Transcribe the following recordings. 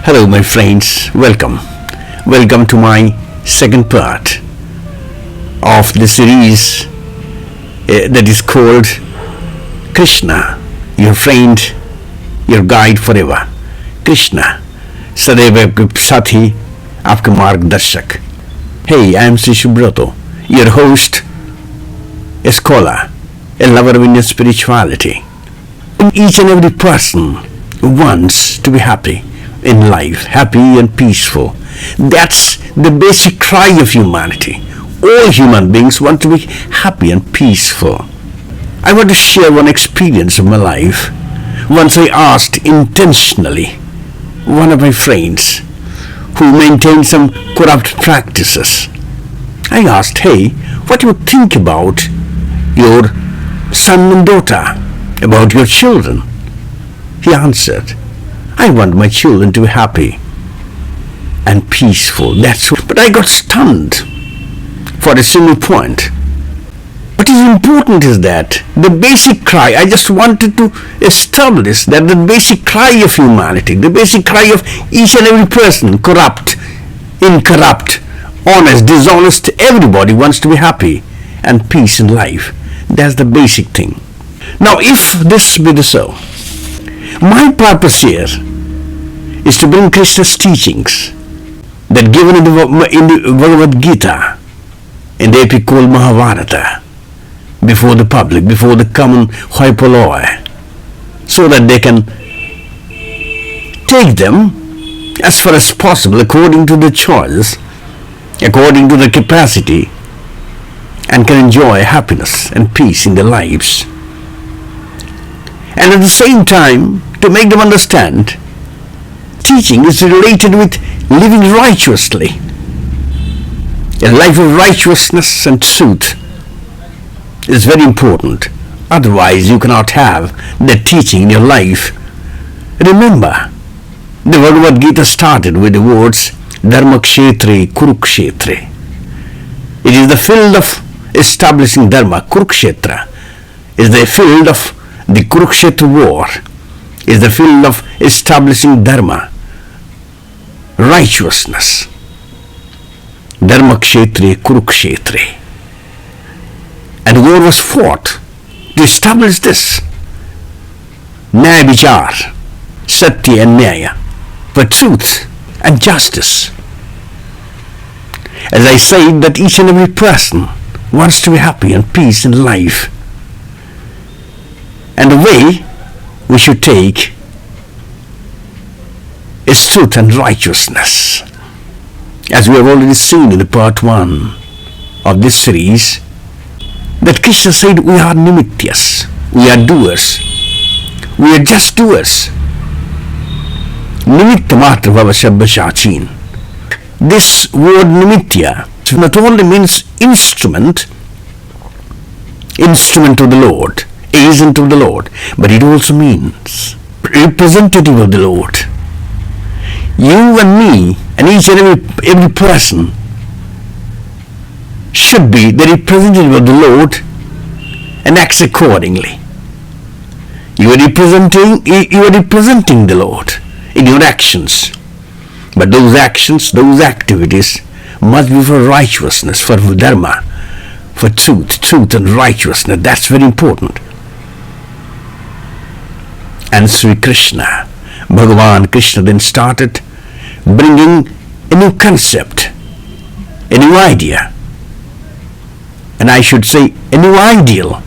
Hello my friends, welcome. Welcome to my second part of the series that is called Krishna, your friend, your guide forever. Krishna-sadaib apke sathi, apke margdarshak. Hey, I am Srisubroto, your host, a scholar, a lover of Indian spirituality. Each and every person wants to be happy in life, happy and peaceful. That's the basic cry of humanity. All human beings want to be happy and peaceful. I want to share one experience of my life. Once I asked intentionally one of my friends who maintained some corrupt practices. I asked, hey, what do you think about your son and daughter, about your children? He answered, I want my children to be happy and peaceful. That's all. But I got stunned for a single point. What is important is that the basic cry, I just wanted to establish that the basic cry of humanity, the basic cry of each and every person, corrupt, incorrupt, honest, dishonest, everybody wants to be happy and peace in life. That's the basic thing. Now, if this be so, my purpose here is to bring Krishna's teachings that given in the Bhagavad Gita, in the epic called Mahabharata, before the public, before the common hoi polloi, so that they can take them as far as possible according to the choice, according to the capacity, and can enjoy happiness and peace in their lives. And at the same time, to make them understand, teaching is related with living righteously, a life of righteousness and truth is very important. Otherwise, you cannot have that teaching in your life. Remember, the Bhagavad Gita started with the words Dharmakshetre Kurukshetre. It is the field of establishing Dharma. Kurukshetra is the field of the Kurukshetra war, is the field of establishing Dharma, righteousness. Dharmakshetre Kurukshetre. And war was fought to establish this. Nyaya Vichar, Sathi and Nyaya, for truth and justice. As I said, that each and every person wants to be happy and peace in life. And the way we should take is truth and righteousness. As we have already seen in the part 1 of this series, that Krishna said we are nimityas, we are doers, we are just doers. Nimitta matra bhava shabbashachin. This word nimitya not only means instrument of the Lord, agent of the Lord, but it also means representative of the Lord. You and me and each and every person should be the representative of the Lord and acts accordingly. You are representing the Lord in your actions. But those actions, those activities must be for righteousness, for dharma, for truth and righteousness. That's very important. And Sri Krishna, Bhagavan Krishna then started bringing a new concept, a new idea, and I should say a new ideal,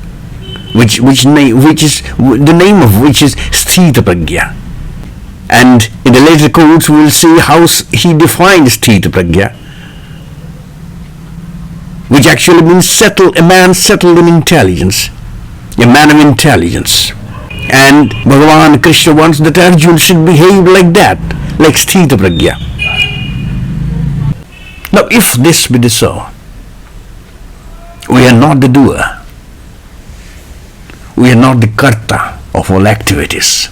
which is the name of which is Sthita Prajna. And in the later quotes we will see how he defines Sthita Prajna, which actually means a man settled in intelligence, a man of intelligence. And Bhagavan Krishna wants that Arjuna should behave like that, like Sthita Prajna. Now, if this be so, we are not the doer, we are not the karta of all activities,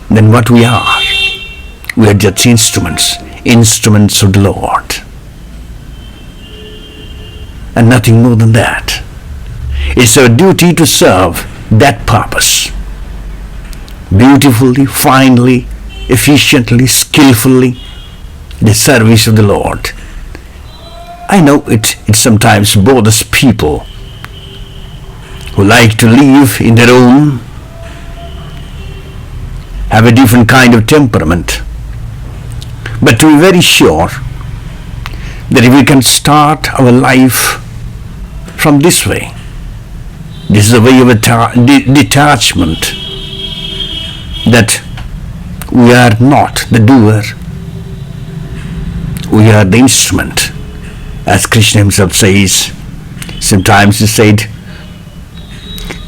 then what we are just instruments of the Lord, and nothing more than that. It's our duty to serve that purpose beautifully, finely, efficiently, skillfully the service of the Lord. I know it sometimes bothers people who like to live in their own, have a different kind of temperament. But to be very sure that if we can start our life from this way, this is a way of detachment, that we are not the doer, we are the instrument. As Krishna himself says, sometimes he said,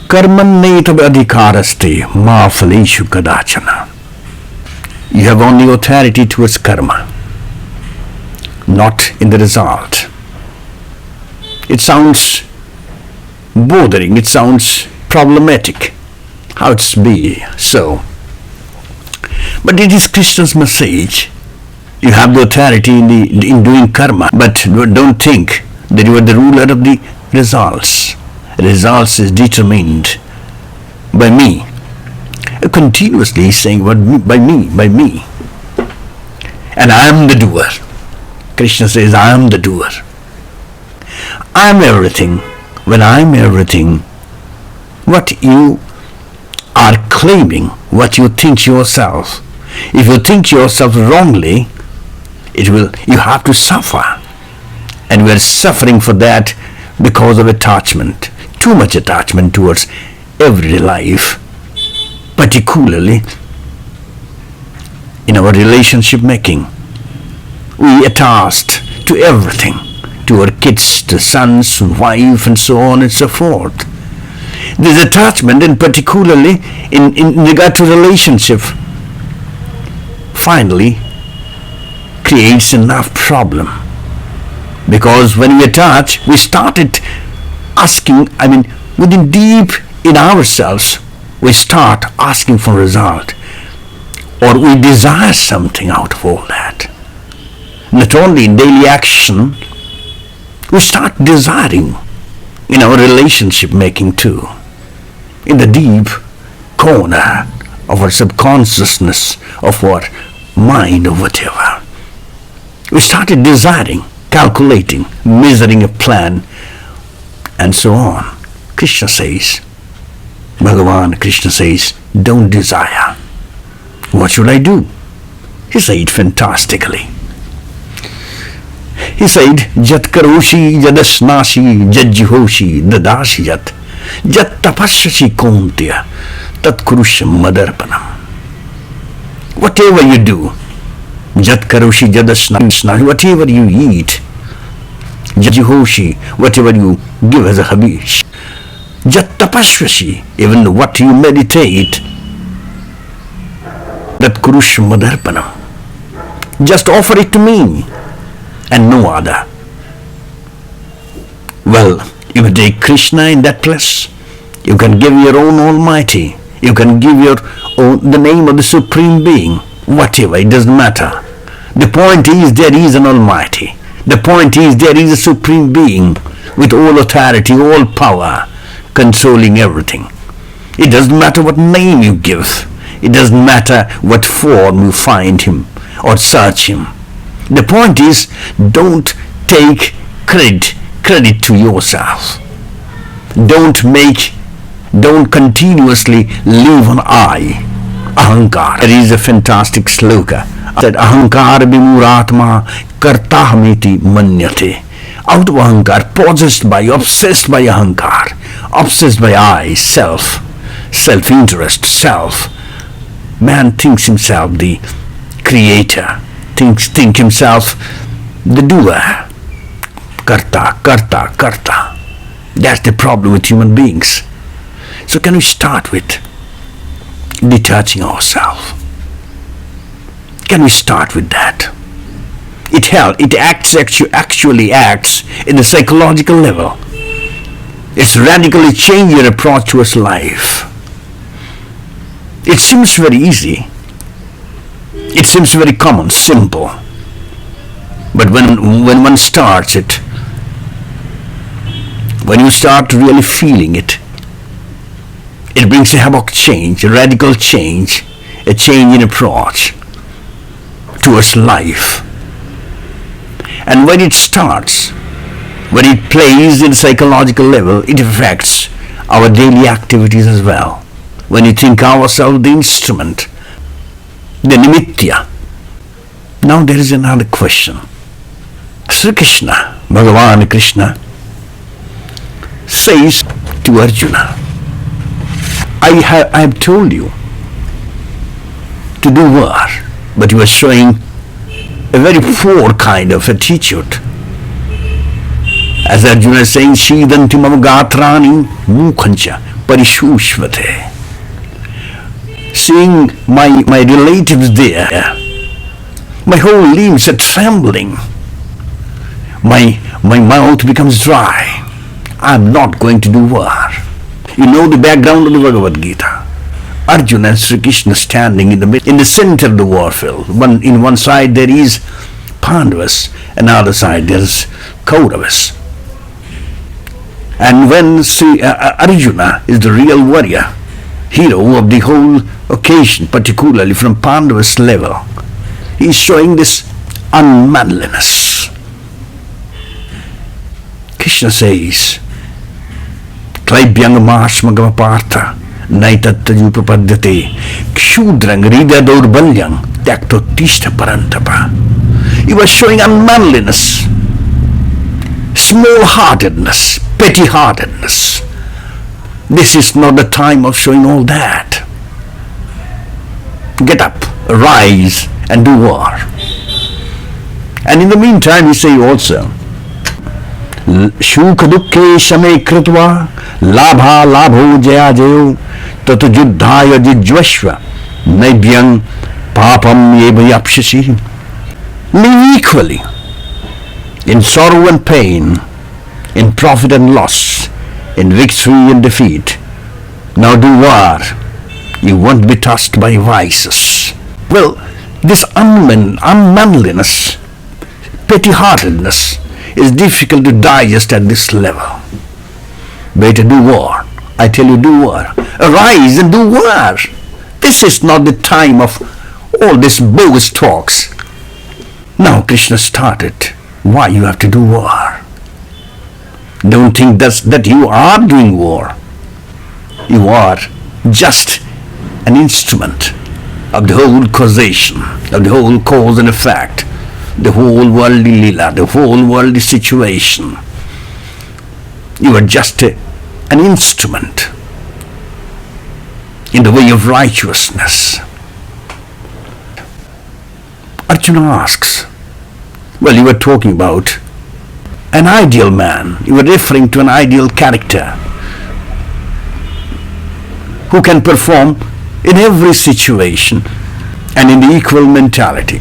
Karmannetab adhikaraste ma phaleshu kadachana. You have only authority towards karma, not in the result. It sounds bothering, it sounds problematic. How it's be so? But it is Krishna's message. You have the authority in doing karma, but don't think that you are the ruler of the results. Results is determined by me. Continuously saying, by me. And I am the doer. Krishna says, I am the doer. I am everything. When I am everything, what you are claiming, what you think yourself, if you think yourself wrongly, you have to suffer. And we are suffering for that because of attachment. Too much attachment towards everyday life, particularly in our relationship making. We attached to everything, to our kids, to sons, wife, and so on and so forth. This attachment, and particularly in regard to relationship, finally creates enough problem. Because when we attach, we started asking, within deep in ourselves, we start asking for result, or we desire something out of all that. Not only in daily action, we start desiring in our relationship making too. In the deep corner of our subconsciousness, of our mind, or whatever, we started desiring, calculating, measuring a plan, and so on. Krishna says, Bhagavan Krishna says, don't desire. What should I do? He said fantastically. He said, Jat karoshi jadasnashi jajjihoshi dadashi jat jat tapasyashi kontya tat kurush madarpanam. Whatever you do, Jat karoshi jadasnashi, whatever you eat, jajjihoshi, whatever you give as a habish, jat tapasyashi, even what you meditate, that kurush madarpanam, just offer it to me and no other. Well, you can take Krishna in that place. You can give your own Almighty. You can give your own, the name of the Supreme Being. Whatever, it doesn't matter. The point is, there is an Almighty. The point is, there is a Supreme Being with all authority, all power, controlling everything. It doesn't matter what name you give. It doesn't matter what form you find him or search him. The point is, don't take credit to yourself. Don't continuously live on I, ahankar. There is a fantastic sloka that ahankar vimuratma kartahamiti manyate. Out of ahankar, possessed by, obsessed by ahankar, obsessed by I, self-interest, self. Man thinks himself the creator, think himself the doer. Karta. That's the problem with human beings. So can we start with detaching ourselves? Can we start with that? It actually acts in the psychological level. It's radically changed your approach towards life. It seems very easy. It seems very common, simple. But when one starts it, when you start really feeling it, it brings a havoc change, a radical change, a change in approach. towards life. And when it starts, when it plays in psychological level, it affects our daily activities as well. When you think ourselves the instrument, the nimitya. Now there is another question. Sri Krishna, Bhagavan Krishna, says to Arjuna, I have told you to do war, but you are showing a very poor kind of attitude. As Arjuna is saying, Shidanti mama gatrani mukhancha parishushvate. Seeing my relatives there, my whole limbs are trembling. My mouth becomes dry. I'm not going to do war. You know the background of the Bhagavad Gita. Arjuna and Sri Krishna standing in the center of the warfield. In one side there is Pandavas, another side there is Kauravas. And when Arjuna is the real warrior, hero of the whole occasion, particularly from Pandavas level, he is showing this unmanliness. Krishna says, Traibyangamaashmagama partha naitattajupapadyate kshudrang rida daurbalyang tyaktotishta parantapa. He was showing unmanliness, small-heartedness, petty-heartedness. This is not the time of showing all that. Get up, arise, and do war. And in the meantime, he say also, Shukha dukkhe shame kritva labha labho jaya jayo tato juddhaya jijvashva naibyang papam yeva yapshasi. Live equally in sorrow and pain, in profit and loss, in victory and defeat. Now do war. You won't be touched by vices. Well, this unmanliness, petty-heartedness is difficult to digest at this level. Better do war. I tell you, do war. Arise and do war. This is not the time of all this bogus talks. Now Krishna started. Why you have to do war? Don't think that you are doing war. You are just an instrument of the whole causation, of the whole cause and effect, the whole worldly lila, the whole worldly situation. You are just an instrument in the way of righteousness. Arjuna asks, well, you were talking about an ideal man. You were referring to an ideal character who can perform in every situation and in the equal mentality,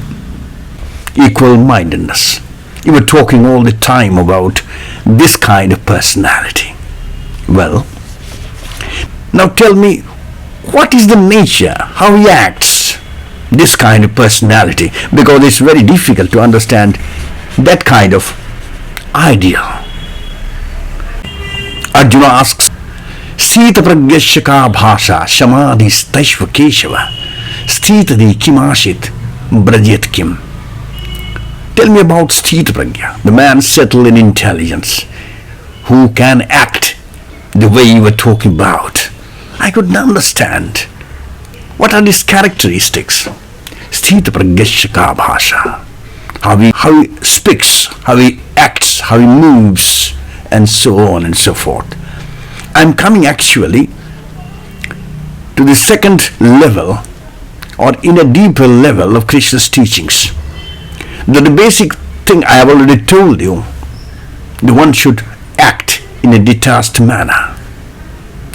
equal-mindedness. You were talking all the time about this kind of personality. Well, now tell me, what is the nature, how he acts, this kind of personality? Because it's very difficult to understand that kind of ideal. Arjuna asks, Sita pragyasya ka bhasha shamadhi stashva keshava sthitadi kimashit brajet kim. Tell me about Sthita Pragya, the man settled in intelligence, who can act the way you were talking about. I couldn't understand. What are these characteristics? Sthita Pragyasya ka bhasha. How he speaks, how he acts, how he moves, and so on and so forth. I'm coming actually to the second level, or in a deeper level of Krishna's teachings. The basic thing I have already told you, the one should act in a detached manner,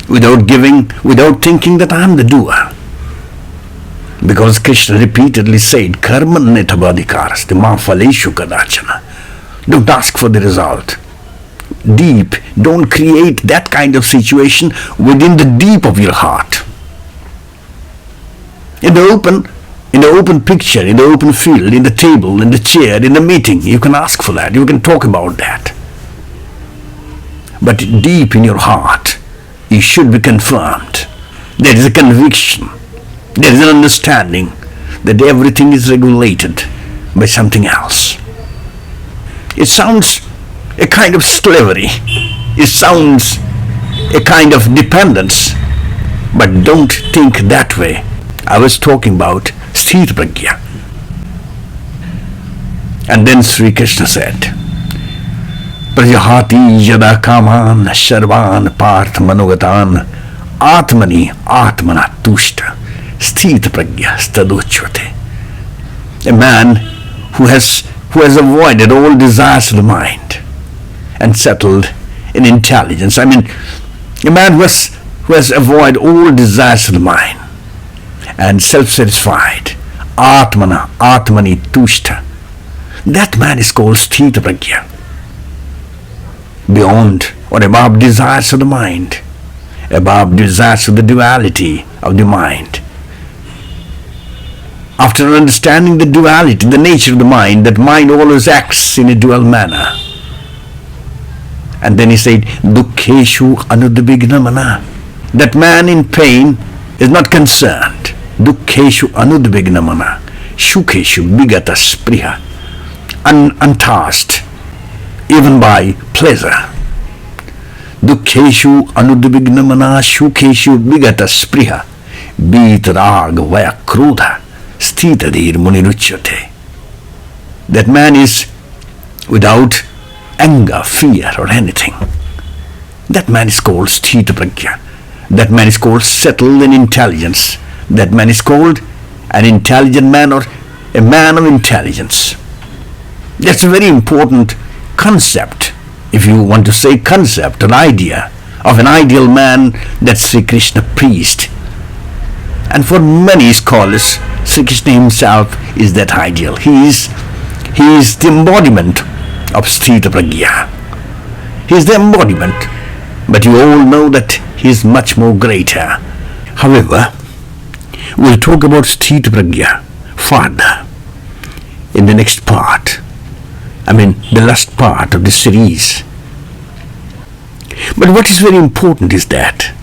without thinking that I am the doer. Because Krishna repeatedly said, Karma netabadhikaras, ma phaleshu kadachana. Don't ask for the result. Deep, don't create that kind of situation within the deep of your heart. In the open picture, in the open field, in the table, in the chair, in the meeting, you can ask for that, you can talk about that. But deep in your heart, it should be confirmed. There is a conviction, there is an understanding that everything is regulated by something else. It sounds a kind of slavery. It sounds a kind of dependence. But don't think that way. I was talking about Sthita Prajna. And then Sri Krishna said, Prajahati yada kaman sharvan parth manogatan atmani atmana tushta sthita prajna staduchyate. A man who has avoided all desires of the mind and settled in intelligence. I mean, a man who has avoided all desires of the mind and self-satisfied. Atmani tushta. That man is called Sthita Prajna. Beyond or above desires of the mind, above desires of the duality of the mind. After understanding the duality, the nature of the mind, that mind always acts in a dual manner. And then he said, Dukkheshu anudvignamana. That man in pain is not concerned. Dukkheshu anudvignamana. Shukheshu vigata spriha. Untasked even by pleasure. Dukkheshu anudvignamana shukheshu vigata spriha. Vitarag vaya krodha. Sthitadir muniruchyate. That man is without anger, fear or anything. That man is called Sthita Prajna. That man is called settled in intelligence. That man is called an intelligent man or a man of intelligence. That's a very important concept. If you want to say concept, an idea of an ideal man that Sri Krishna preached. And for many scholars, Sri Krishna himself is that ideal. He is the embodiment of Sthita Prajna. He is the embodiment. But you all know that he is much more greater. However, we'll talk about Sthita Prajna further in the next part. I mean, the last part of the series. But what is very important is that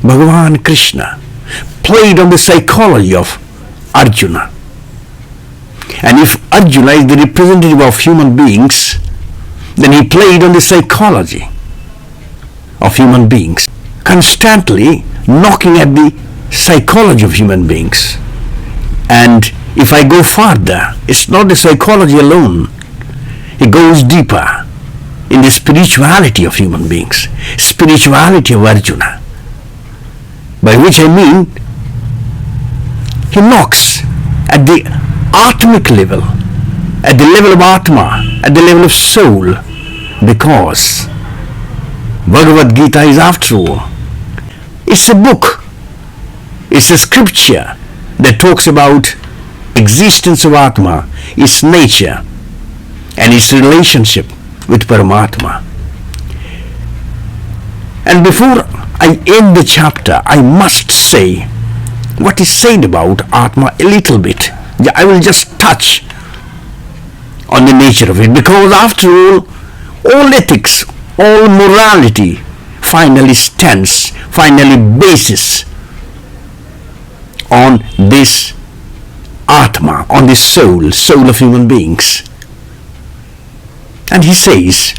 Bhagavan Krishna played on the psychology of Arjuna. And if Arjuna is the representative of human beings, then he played on the psychology of human beings, constantly knocking at the psychology of human beings. And if I go further, it's not the psychology alone. It goes deeper in the spirituality of human beings, spirituality of Arjuna. By which I mean, he knocks at the Atmic level, at the level of Atma, at the level of soul, because Bhagavad Gita is, after all, it's a book, it's a scripture that talks about existence of Atma, its nature, and its relationship with Paramatma. And before I end the chapter, I must say what is said about Atma a little bit. I will just touch on the nature of it, because after all ethics, all morality finally stands, finally bases on this Atma, on this soul of human beings. And he says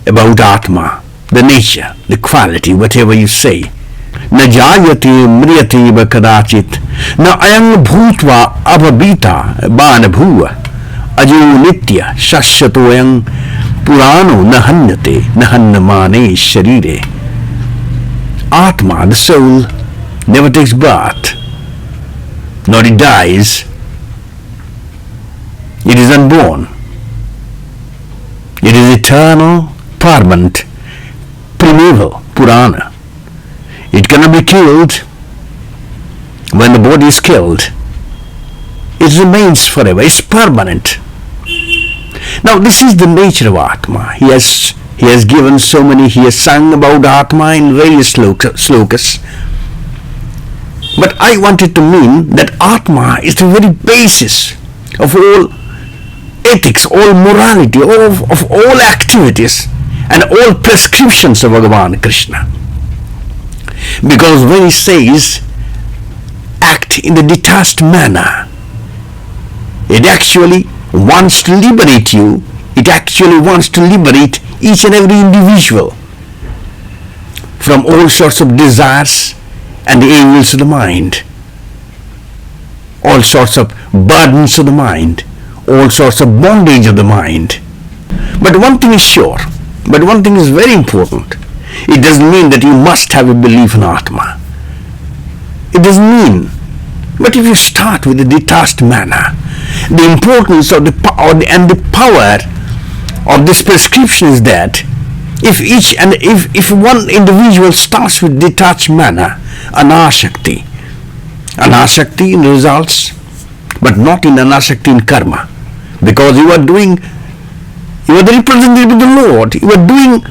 about Atma, the nature, the quality, whatever you say. Na jayate mriyate va kadachit, na ayang bhutva abhabita banabhuva, ajo nitya shashyato ayang purano nahanyate nahannamane sharire. Atma, the soul, never takes birth, nor it dies. It is unborn. It is eternal, permanent, primeval, Purana. It cannot be killed. When the body is killed, it remains forever. It's permanent. Now, this is the nature of Atma. He has given so many. He has sung about Atma in various slokas. But I wanted to mean that Atma is the very basis of all ethics, all morality, of all activities and all prescriptions of Bhagavan Krishna. Because when he says act in the detached manner, It actually wants to liberate you. It actually wants to liberate each and every individual from all sorts of desires and the evils of the mind, all sorts of burdens of the mind, all sorts of bondage of the mind. But one thing is sure, but one thing is very important. It doesn't mean that you must have a belief in Atma. It doesn't mean. But if you start with a detached manner, the importance of the power and the power of this prescription is that if one individual starts with detached manner, anasakti in results, but not in anasakti in karma, because you are the representative of the Lord. You are doing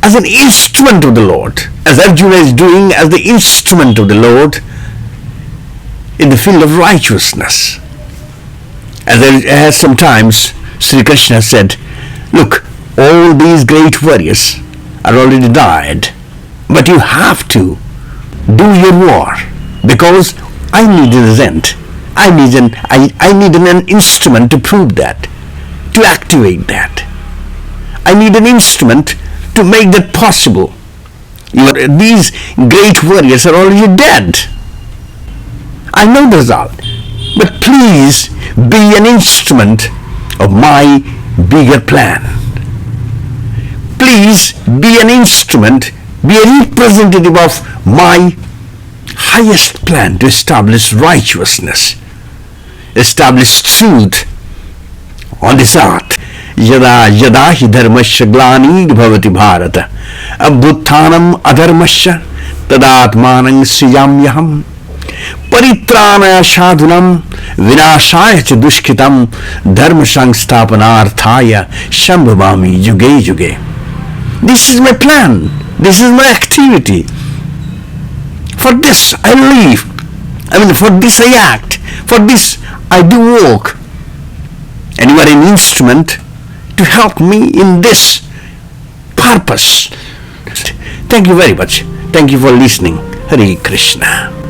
as an instrument of the Lord, as Arjuna is doing as the instrument of the Lord in the field of righteousness. As sometimes Sri Krishna said, look, all these great warriors are already died, but you have to do your war, because I need a resent. I need an instrument to prove that, to activate that. I need an instrument to make that possible. These great warriors are already dead. I know the result, but please be an instrument of my bigger plan. Please be an instrument, be a representative of my highest plan to establish righteousness, establish truth on this earth. Yada yada hi dharmasya glani bhavati bharata abhuttanam adharmasya tadatmanam sriyamyaham paritranaya sadhunam vinashaya cha dushkitam dharma samsthapanarthaya shambhavami yuge yuge. This is my plan. This is my activity. For this I live. For this I act. For this I do work. And you are an instrument to help me in this purpose. Thank you very much. Thank you for listening. Hare Krishna.